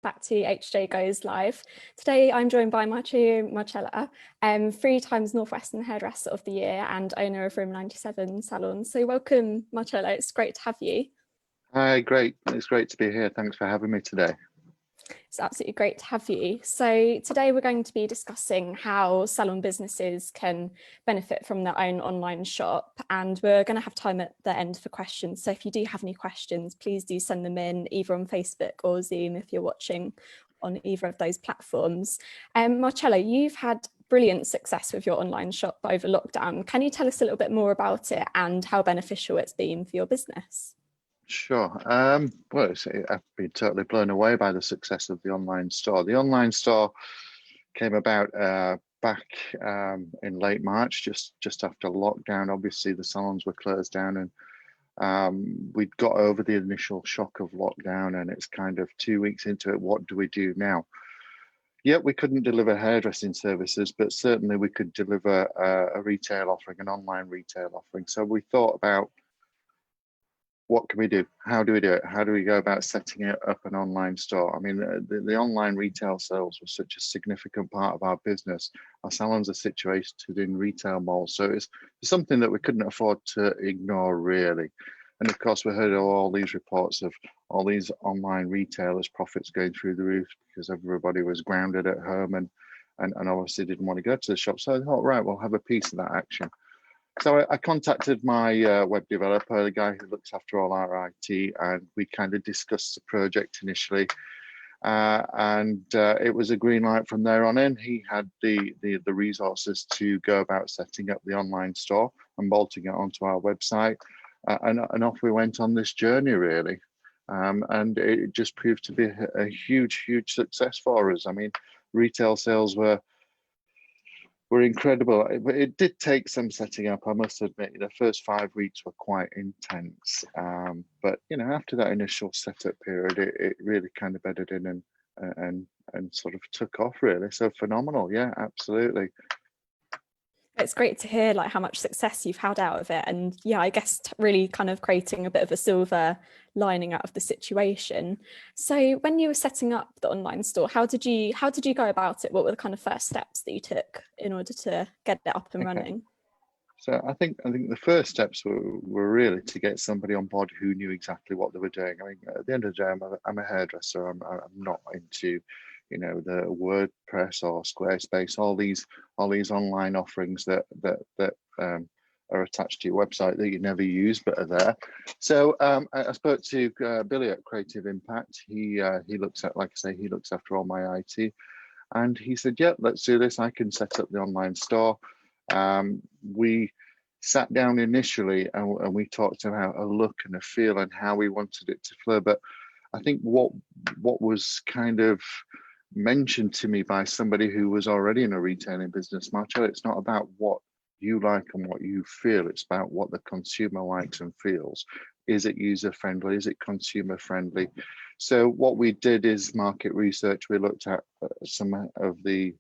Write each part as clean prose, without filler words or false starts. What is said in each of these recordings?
back to HJ Goes Live. Today I'm joined by Marcello Moccia, 3 times North Western Hairdresser of the Year and owner of Room 97 Salon. So welcome, Marcello, it's great to have you. Hi, great. It's great to be here. Thanks for having me today. It's absolutely great to have you. So today we're going to be discussing how salon businesses can benefit from their own online shop, and we're going to have time at the end for questions. So if you do have any questions, please do send them in either on Facebook or Zoom if you're watching on either of those platforms. Marcello, you've had brilliant success with your online shop over lockdown. Can you tell us a little bit more about it and how beneficial it's been for your business? Sure. Well, I've been totally blown away by the success of the online store. The online store came about back in late March, just after lockdown. Obviously, the salons were closed down, and we'd got over the initial shock of lockdown, and it's kind of 2 weeks into it. What do we do now? Yet we couldn't deliver hairdressing services, but certainly we could deliver a retail offering, an online retail offering. So we thought about, what can we do? How do we do it? How do we go about setting up an online store? I mean, the online retail sales was such a significant part of our business. Our salons are situated in retail malls, so it's something that we couldn't afford to ignore, really. And of course, we heard all these reports of all these online retailers' profits going through the roof because everybody was grounded at home and obviously didn't want to go to the shop. So I thought, right, we'll have a piece of that action. So I contacted my web developer, the guy who looks after all our IT, and we kind of discussed the project initially. It was a green light from there on in. He had the resources to go about setting up the online store and bolting it onto our website. And off we went on this journey, really. And it just proved to be a huge, huge success for us. I mean, retail sales were incredible, but it did take some setting up. I must admit, the first 5 weeks were quite intense. But you know, after that initial setup period, it really kind of bedded in and sort of took off, really. So phenomenal, yeah, absolutely. It's great to hear like how much success you've had out of it, and yeah, I guess really kind of creating a bit of a silver lining out of the situation. So when you were setting up the online store, how did you go about it? What were the kind of first steps that you took in order to get it up and running? So I think the first steps were really to get somebody on board who knew exactly what they were doing. I mean, at the end of the day, I'm a hairdresser. I'm not into, you know, the WordPress or Squarespace, all these online offerings that are attached to your website that you never use but are there. So I spoke to Billy at Creative Impact. He looks at, like I say, he looks after all my IT, and he said, "Yeah, let's do this. I can set up the online store." We sat down initially and we talked about a look and a feel and how we wanted it to flow. But I think what was kind of mentioned to me by somebody who was already in a retailing business, Marcello, it's not about what you like and what you feel, it's about what the consumer likes and feels. Is it user friendly? Is it consumer friendly? So what we did is market research. We looked at some of the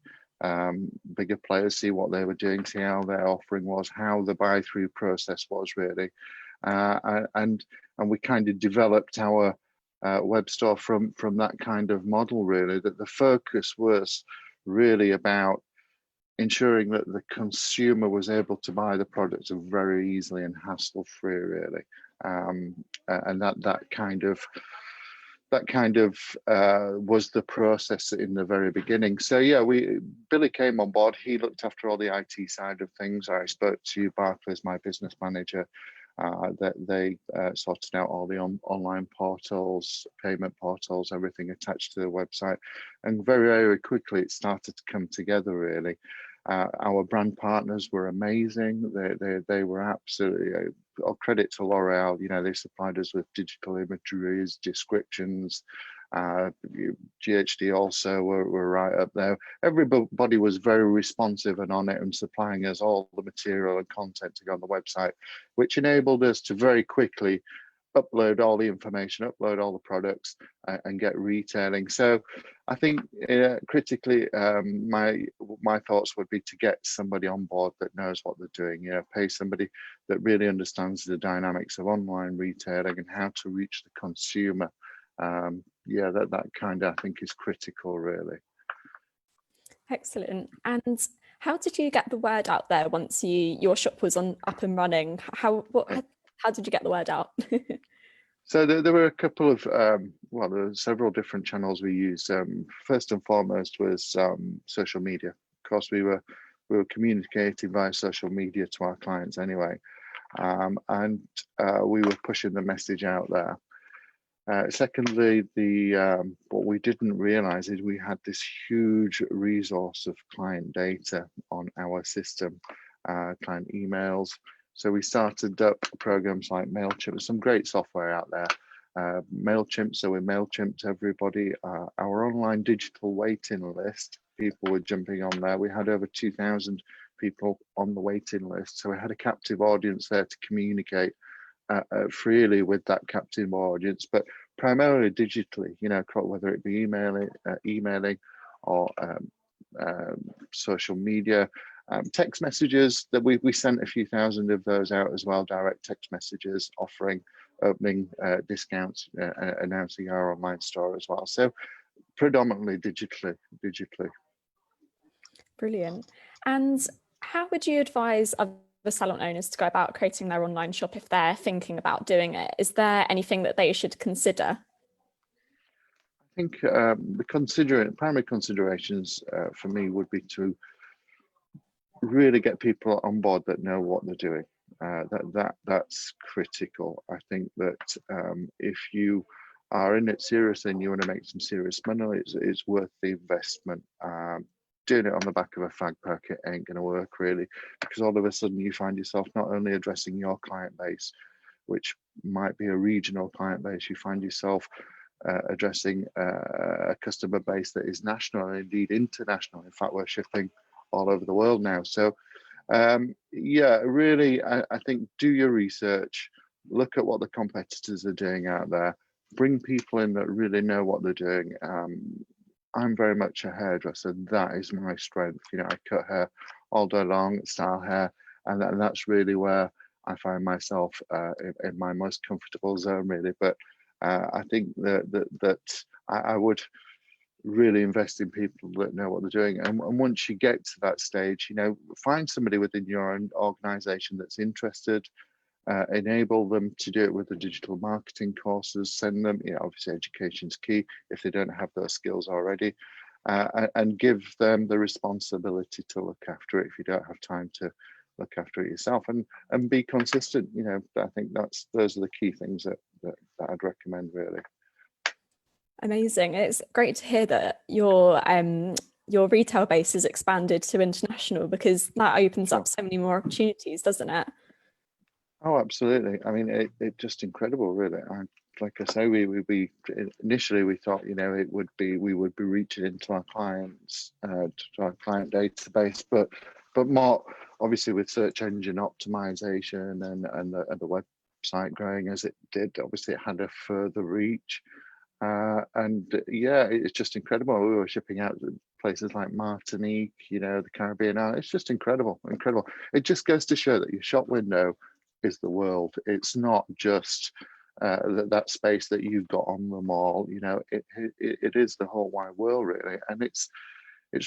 bigger players, see what they were doing, see how their offering was, how the buy through process was, really. And we kind of developed our web store from that kind of model, really, that the focus was really about ensuring that the consumer was able to buy the products very easily and hassle-free, really. And that kind of was the process in the very beginning. So yeah, Billy came on board. He looked after all the IT side of things. I spoke to Barclays, my business manager, that they sorted out all the online portals, payment portals, everything attached to the website, and very, very quickly it started to come together, really. Our brand partners were amazing. They were absolutely, all credit to L'Oreal, you know, they supplied us with digital imageries, descriptions. GHD also were right up there. Everybody was very responsive and on it and supplying us all the material and content to go on the website, which enabled us to very quickly upload all the information, upload all the products, and get retailing. So I think critically, my thoughts would be to get somebody on board that knows what they're doing. You know, pay somebody that really understands the dynamics of online retailing and how to reach the consumer Yeah, that kind of, I think, is critical, really. Excellent. And how did you get the word out there once your shop was up and running? How did you get the word out? So there were a couple of, well, there were several different channels we used. First and foremost was social media. Of course, we were communicating via social media to our clients anyway, and we were pushing the message out there. Secondly, what we didn't realize is we had this huge resource of client data on our system, client emails. So we started up programs like MailChimp, some great software out there. MailChimp, so we MailChimped everybody. Our online digital waiting list, people were jumping on there. We had over 2,000 people on the waiting list. So we had a captive audience there to communicate freely with that captive audience, but primarily digitally, you know, whether it be emailing or social media, text messages that we sent a few thousand of those out as well, direct text messages offering opening discounts, announcing our online store as well. So predominantly digitally. Brilliant. And how would you advise other salon owners to go about creating their online shop if they're thinking about doing it? Is there anything that they should consider? I think the primary considerations for me would be to really get people on board that know what they're doing. That's critical. I think that if you are in it seriously and you want to make some serious money, it's worth the investment. Doing it on the back of a fag packet ain't going to work, really, because all of a sudden you find yourself not only addressing your client base, which might be a regional client base, you find yourself addressing a customer base that is national and indeed international. In fact, we're shipping all over the world now. So yeah, really, I think do your research, look at what the competitors are doing out there, bring people in that really know what they're doing. I'm very much a hairdresser. That is my strength. You know, I cut hair all day long, style hair, and that's really where I find myself in my most comfortable zone, really. But I think that I would really invest in people that know what they're doing. And once you get to that stage, you know, find somebody within your own organization that's interested, enable them to do it with the digital marketing courses, send them, you know, obviously education's key if they don't have those skills already, and give them the responsibility to look after it if you don't have time to look after it yourself, and be consistent. You know, I think those are the key things that I'd recommend, really. Amazing. It's great to hear that your retail base has expanded to international, because that opens up so many more opportunities, doesn't it? Oh, absolutely. I mean, it's just incredible, really. Like I say, we initially we thought, you know, we would be reaching into our clients, to our client database, but more obviously with search engine optimization and the website growing as it did, obviously it had a further reach. And yeah, it's just incredible. We were shipping out to places like Martinique, you know, the Caribbean. It's just incredible. It just goes to show that your shop window is the world. It's not just that space that you've got on the mall. You know, it is the whole wide world, really. And it's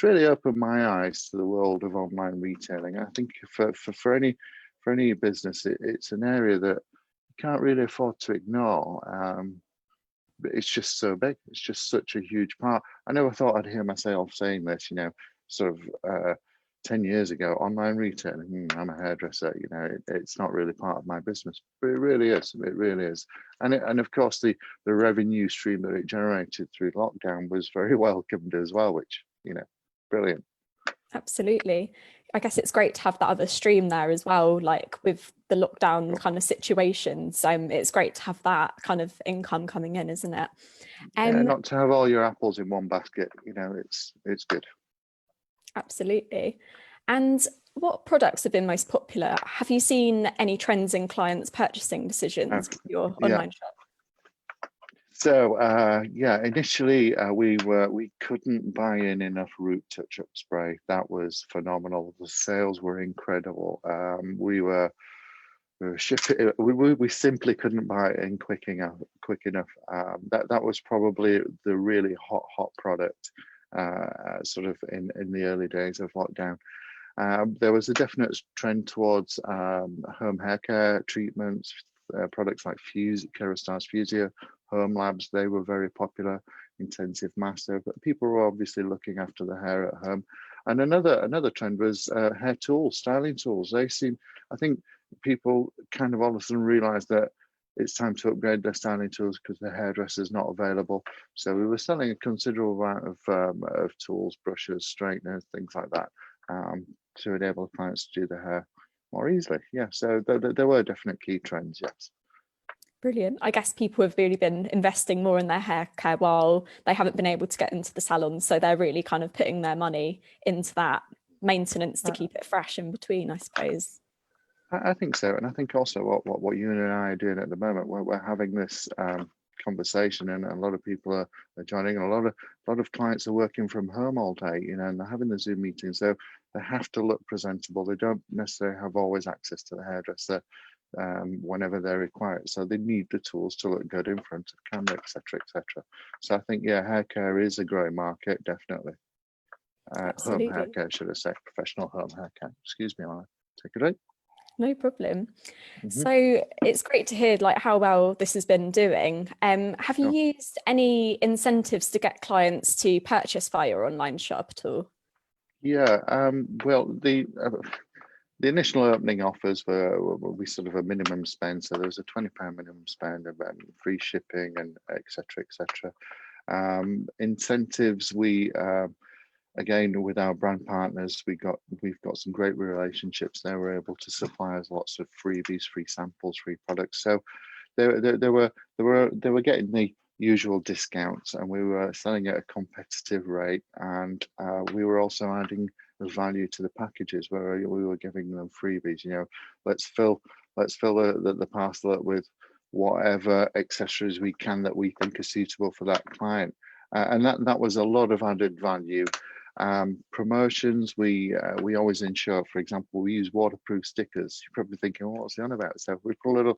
really opened my eyes to the world of online retailing. I think for any business, it's an area that you can't really afford to ignore. It's just so big. It's just such a huge part. I never thought I'd hear myself saying this, you know, sort of 10 years ago, online retailing, I'm a hairdresser, you know, it's not really part of my business, but it really is. It really is. And of course, the revenue stream that it generated through lockdown was very welcomed as well, which, you know, brilliant. Absolutely. I guess it's great to have that other stream there as well, like with the lockdown kind of situations. It's great to have that kind of income coming in, isn't it? Not to have all your apples in one basket, you know, it's good. Absolutely. And what products have been most popular? Have you seen any trends in clients' purchasing decisions with your online shop? So yeah, initially we couldn't buy in enough root touch-up spray. That was phenomenal. The sales were incredible. We were we simply couldn't buy it in quick enough. That was probably the really hot product, sort of in the early days of lockdown. There was a definite trend towards home hair care treatments, products like Kerastase Fusio, Home Labs. They were very popular. Intensive Master, but people were obviously looking after the hair at home. And another trend was hair tools, styling tools. I think people kind of all of a sudden realized that it's time to upgrade their styling tools because the hairdresser is not available. So we were selling a considerable amount of tools, brushes, straighteners, things like that, to enable clients to do their hair more easily. Yeah, so there were definite key trends, yes. Brilliant. I guess people have really been investing more in their hair care while they haven't been able to get into the salons. So they're really kind of putting their money into that maintenance to keep it fresh in between, I suppose. I think so. And I think also what you and I are doing at the moment, we're having this conversation, and a lot of people are joining, and a lot of clients are working from home all day, and they're having the Zoom meetings. So they have to look presentable. They don't necessarily have always access to the hairdresser whenever they require it, so they need the tools to look good in front of camera, etc., etc. So I think, yeah, hair care is a growing market, definitely. Home hair care, should I say, professional home hair care. Excuse me, I'll take it away. No problem. So it's great to hear like how well this has been doing. Have you used any incentives to get clients to purchase via your online shop at all? Yeah, well, the initial opening offers were we sort of a minimum spend, so there was a £20 minimum spend, and free shipping, and etc. etc. Incentives, we again with our brand partners, we've got some great relationships there. We're able to supply us lots of freebies, free samples, free products. So they were getting the usual discounts, and we were selling at a competitive rate, and we were also adding value to the packages where we were giving them freebies. Let's fill the parcel up with whatever accessories we can that we think are suitable for that client, and that was a lot of added value. Promotions, we always ensure, for example, we use waterproof stickers. You're probably thinking, well, what's the on about? So we put a little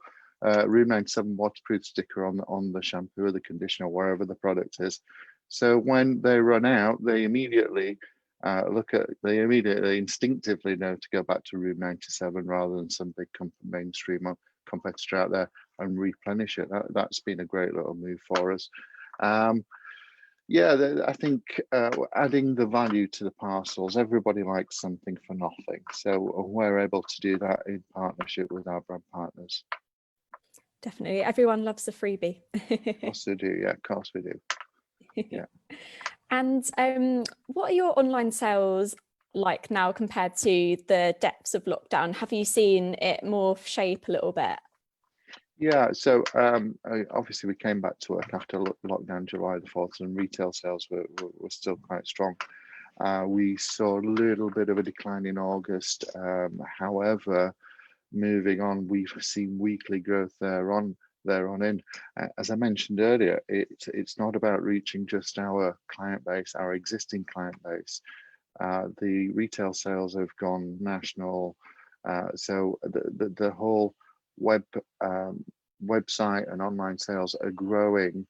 Room 97 waterproof sticker on the shampoo or the conditioner, wherever the product is. So when they run out, they immediately instinctively know to go back to Room 97 rather than some big mainstream competitor out there and replenish it. That's been a great little move for us. Yeah, I think adding the value to the parcels, everybody likes something for nothing. So we're able to do that in partnership with our brand partners. Definitely. Everyone loves a freebie. Of course we do. Yeah, of course we do. Yeah. And what are your online sales like now compared to the depths of lockdown? Have you seen it morph shape a little bit? Yeah, so obviously we came back to work after lockdown July the 4th, and retail sales were still quite strong. We saw a little bit of a decline in August. However, moving on, we've seen weekly growth there on in. As I mentioned earlier, it's not about reaching just our client base, our existing client base. The retail sales have gone national, so the whole website and online sales are growing,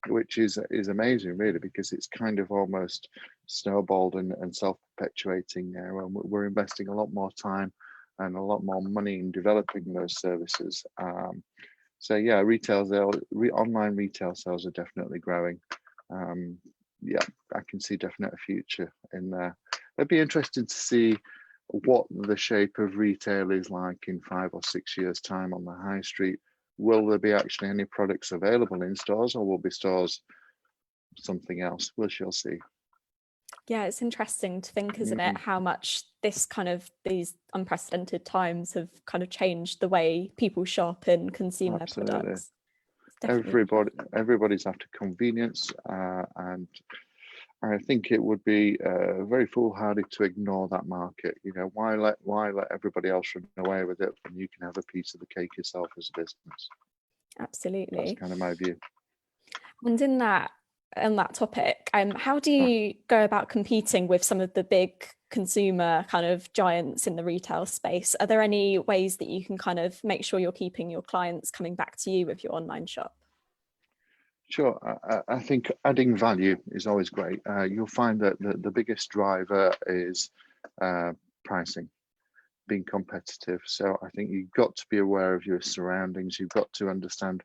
which is amazing, really, because it's kind of almost snowballed and self-perpetuating now, and we're investing a lot more time and a lot more money in developing those services. So yeah, online retail sales are definitely growing. Yeah, I can see definitely a future in there. It'd be interesting to see what the shape of retail is like in 5 or 6 years' time on the high street. Will there be actually any products available in stores, or will be stores something else? We shall see. Yeah, it's interesting to think, isn't it, how much these unprecedented times have kind of changed the way people shop and consume their products. Everybody's after convenience, and I think it would be very foolhardy to ignore that market. Why let everybody else run away with it when you can have a piece of the cake yourself as a business? Absolutely. That's kind of my view. And in that on that topic, how do Sure. you go about competing with some of the big consumer kind of giants in the retail space? Are there any ways that you can kind of make sure you're keeping your clients coming back to you with your online shop? Sure. I think adding value is always great. You'll find that the biggest driver is uh, pricing, being competitive. So I think you've got to be aware of your surroundings. You've got to understand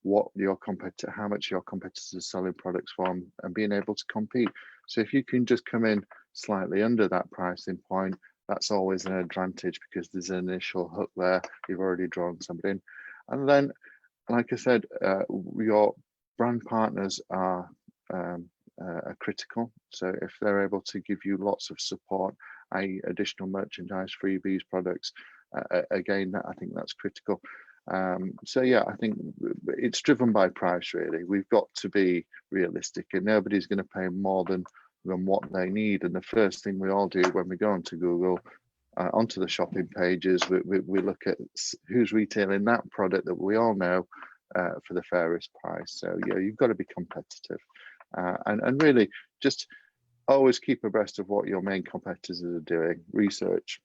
what your competitor, how much your competitors are selling products for, and being able to compete. So if you can just come in slightly under that pricing point, that's always an advantage because there's an initial hook there. You've already drawn somebody in. And then, like I said, your brand partners are critical. So if they're able to give you lots of support, i.e. additional merchandise, freebies, products, again, I think that's critical. So yeah, I think it's driven by price really. We've got to be realistic, and nobody's going to pay more than what they need. And the first thing we all do when we go onto Google, onto the shopping pages, we look at who's retailing that product that we all know for the fairest price. So yeah, you've got to be competitive, and really just always keep abreast of what your main competitors are doing. Research,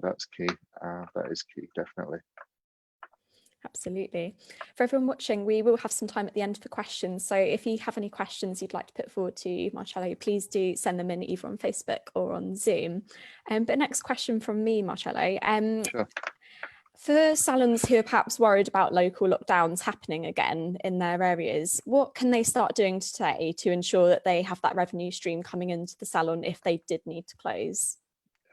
that's key. That is key, definitely. Absolutely. For everyone watching, we will have some time at the end for questions. So if you have any questions you'd like to put forward to Marcello, please do send them in either on Facebook or on Zoom. But next question from me, Marcello. Sure. For salons who are perhaps worried about local lockdowns happening again in their areas, what can they start doing today to ensure that they have that revenue stream coming into the salon if they did need to close?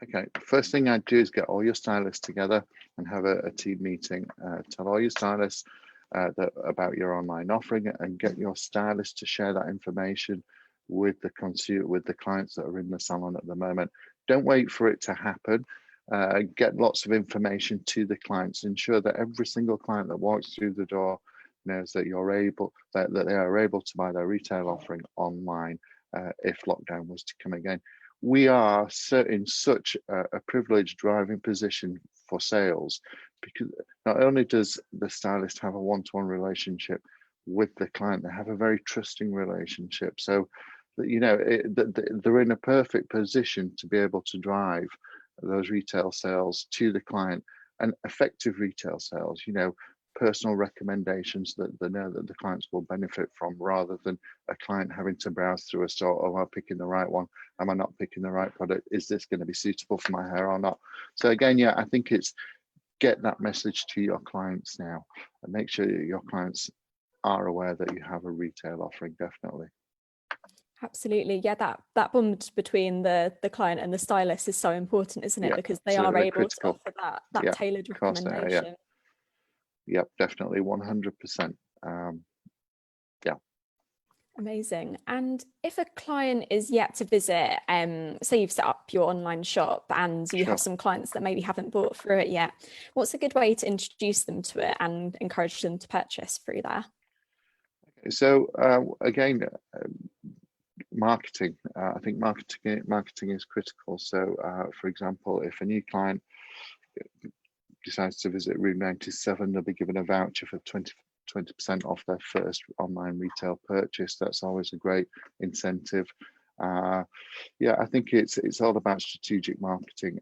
Okay, first thing I'd do is get all your stylists together and have a team meeting. Tell all your stylists about your online offering, and get your stylists to share that information with the consumer, with the clients that are in the salon at the moment. Don't wait for it to happen. Get lots of information to the clients. Ensure that every single client that walks through the door knows that that they are able to buy their retail offering online if lockdown was to come again. We are in such a privileged driving position for sales, because not only does the stylist have a one-to-one relationship with the client, they have a very trusting relationship. So, they're in a perfect position to be able to drive those retail sales to the client, and effective retail sales, personal recommendations that they know that the clients will benefit from, rather than a client having to browse through a store. Oh, am I picking the right one? Am I not picking the right product? Is this going to be suitable for my hair or not? So again, yeah, I think it's get that message to your clients now, and make sure that your clients are aware that you have a retail offering, definitely. Absolutely. Yeah, that bond between the client and the stylist is so important, isn't it? Yeah, because they are able critical. to offer that Yeah, tailored of course they are, recommendation. yeah, definitely, 100%. Yeah. Amazing. And if a client is yet to visit, say you've set up your online shop and you have Sure. some clients that maybe haven't bought through it yet, what's a good way to introduce them to it and encourage them to purchase through there? So again, marketing. I think marketing is critical. So, for example, if a new client decides to visit Room 97, they'll be given a voucher for 20% off their first online retail purchase. That's always a great incentive. Yeah, I think it's all about strategic marketing.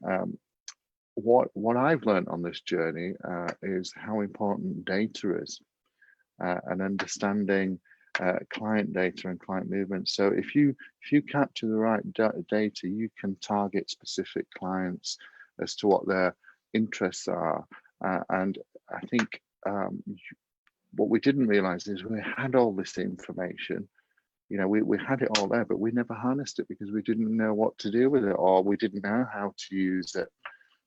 What I've learned on this journey is how important data is, and understanding client data and client movement. So if you capture the right data, you can target specific clients as to what their interests are. And I think what we didn't realize is we had all this information. We had it all there, but we never harnessed it because we didn't know what to do with it, or we didn't know how to use it.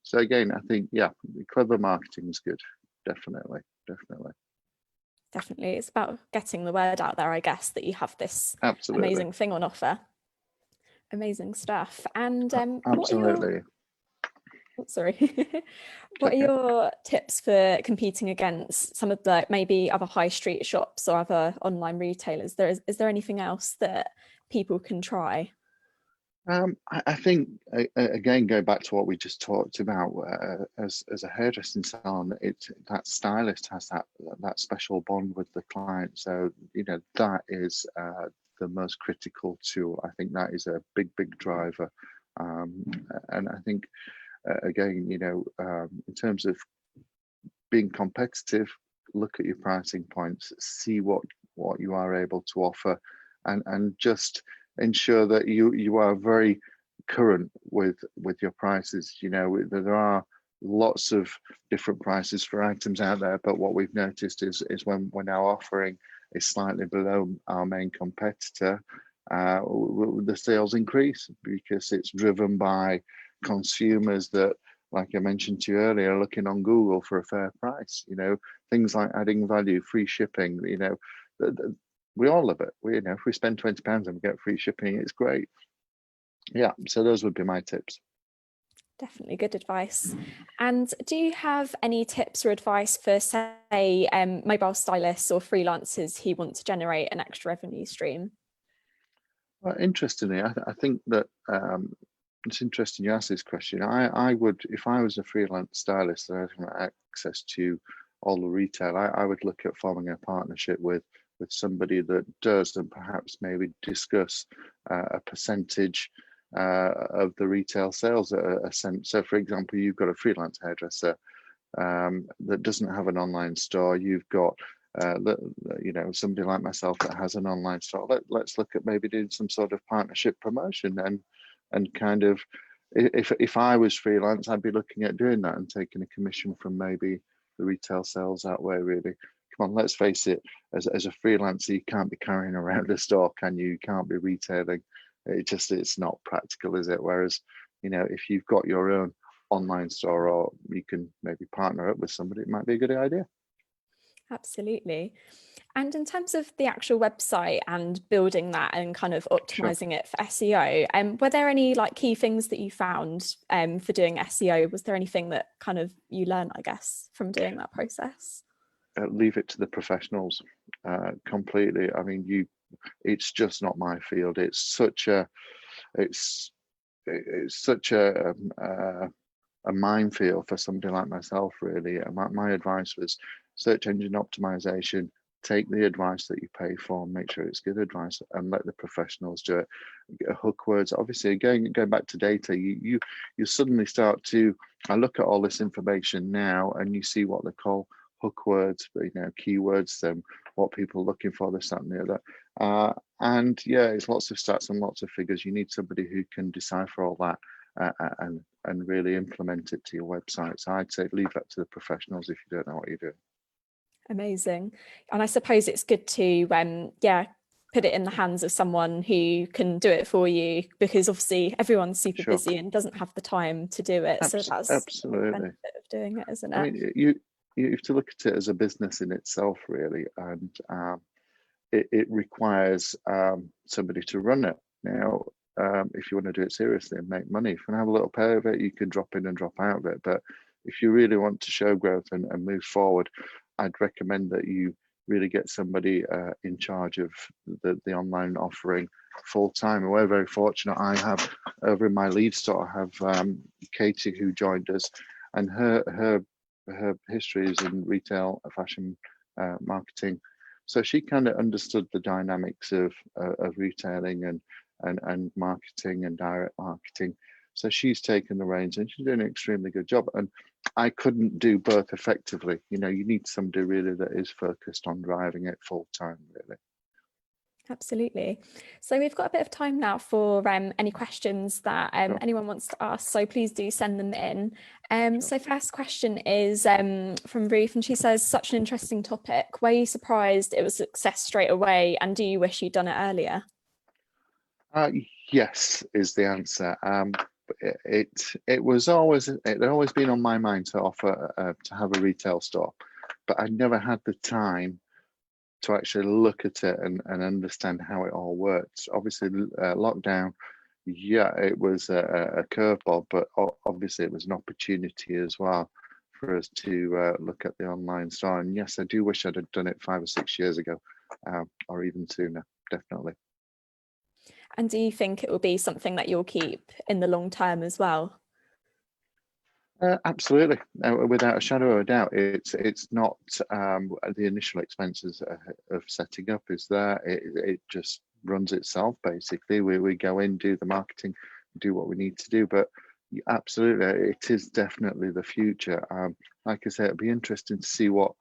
So again, I think, yeah, clever marketing is good. Definitely. Definitely. It's about getting the word out there, I guess, that you have this Absolutely. amazing thing on offer. Amazing stuff. And absolutely. What are your tips for competing against some of the maybe other high street shops or other online retailers? Is there anything else that people can try? I think again, go back to what we just talked about. As a hairdressing salon, that stylist has that special bond with the client. So that is the most critical tool. I think that is a big driver. And I think, again, in terms of being competitive, look at your pricing points, see what you are able to offer, and just ensure that you are very current with your prices. There are lots of different prices for items out there, but what we've noticed is when we're now offering is slightly below our main competitor, the sales increase, because it's driven by consumers that, like I mentioned to you earlier, are looking on Google for a fair price. Things like adding value, free shipping. We all love it. If we spend £20 and we get free shipping, it's great. Yeah, so those would be my tips. Definitely good advice. And do you have any tips or advice for, say, mobile stylists or freelancers who want to generate an extra revenue stream? Well, interestingly, I think that it's interesting you asked this question. I would, if I was a freelance stylist and I had access to all the retail, I would look at forming a partnership with somebody that does, and perhaps maybe discuss a percentage of the retail sales at a cent. So, for example, you've got a freelance hairdresser that doesn't have an online store. You've got somebody like myself that has an online store. Let's look at maybe doing some sort of partnership promotion, and kind of, if I was freelance, I'd be looking at doing that and taking a commission from maybe the retail sales that way. Really, come on, let's face it. As a freelancer, you can't be carrying around a store, can you? You can't be retailing. It's not practical, is it? Whereas, if you've got your own online store, or you can maybe partner up with somebody, it might be a good idea. Absolutely. And in terms of the actual website and building that and kind of optimizing it for SEO, were there any key things that you found for doing SEO? Was there anything that kind of you learned, I guess, from doing that process? Leave it to the professionals completely. I mean, it's just not my field. It's such a minefield for somebody like myself, really. And my advice was search engine optimization. Take the advice that you pay for and make sure it's good advice, and let the professionals do it. Hook words, obviously, going back to data, you suddenly start to, I look at all this information now and you see what they call hook words, keywords, what people are looking for, this, that, and the other. And yeah, it's lots of stats and lots of figures. You need somebody who can decipher all that and really implement it to your website. So I'd say leave that to the professionals if you don't know what you're doing. Amazing. And I suppose it's good to put it in the hands of someone who can do it for you, because obviously everyone's super busy and doesn't have the time to do it. So that's absolutely the benefit of doing it, isn't it? I mean, you have to look at it as a business in itself, really, and it requires somebody to run it. Now, if you want to do it seriously and make money, if you want to have a little pay of it, you can drop in and drop out of it. But if you really want to show growth and move forward, I'd recommend that you really get somebody in charge of the online offering full time. And we're very fortunate. I have over in my lead store, I have Katie, who joined us, and her history is in retail, fashion, marketing. So she kind of understood the dynamics of retailing and marketing and direct marketing. So she's taken the reins and she's doing an extremely good job. And I couldn't do both effectively. You need somebody really that is focused on driving it full time, really. Absolutely. So we've got a bit of time now for any questions that anyone wants to ask. So please do send them in. So first question is from Ruth, and she says, such an interesting topic. Were you surprised it was a success straight away? And do you wish you'd done it earlier? Yes, is the answer. It had always been on my mind to offer to have a retail store, but I never had the time to actually look at it and understand how it all works. Obviously, lockdown, it was a curveball, but obviously it was an opportunity as well for us to look at the online store. And yes, I do wish I'd have done it 5 or 6 years ago, or even sooner, definitely. And do you think it will be something that you'll keep in the long term as well? Absolutely, without a shadow of a doubt. It's not the initial expenses of setting up is there. It just runs itself. Basically, we go in, do the marketing, do what we need to do. But absolutely, it is definitely the future. Like I say, it'll be interesting to see what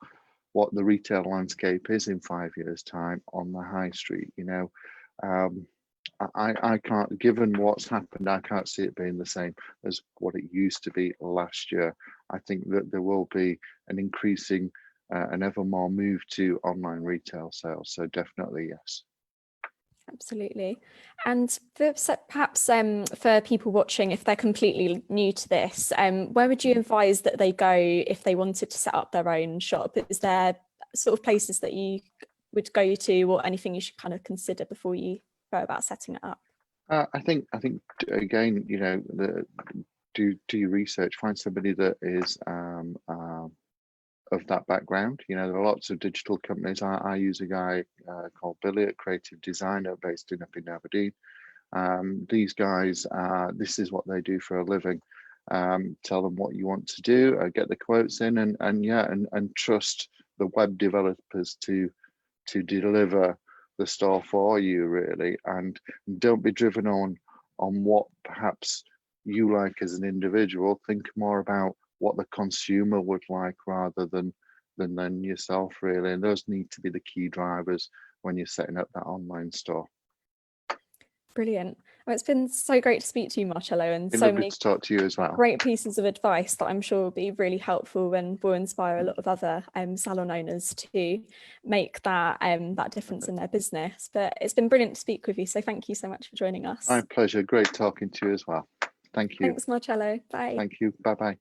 the retail landscape is in 5 years' time on the high street. I can't, given what's happened, I can't see it being the same as what it used to be last year. I think that there will be an increasing and ever more move to online retail sales. So definitely, yes. Absolutely. And perhaps for people watching, if they're completely new to this, where would you advise that they go if they wanted to set up their own shop? Is there sort of places that you would go to, or anything you should kind of consider before you go about setting it up? I think again, do your research, find somebody that is of that background. There are lots of digital companies. I use a guy called Billy, a creative designer based up in Aberdeen. These guys, this is what they do for a living. Tell them what you want to do, get the quotes in, and trust the web developers to deliver the store for you, really. And don't be driven on what perhaps you like as an individual. Think more about what the consumer would like rather than yourself, really. And those need to be the key drivers when you're setting up that online store. Brilliant. Well, it's been so great to speak to you, Marcello, and It's so lovely many to talk to you as well. great pieces of advice that I'm sure will be really helpful and will inspire a lot of other salon owners to make that that difference in their business. But it's been brilliant to speak with you, so thank you so much for joining us. My pleasure. Great talking to you as well. Thank you. Thanks, Marcello. Bye. Thank you. Bye-bye.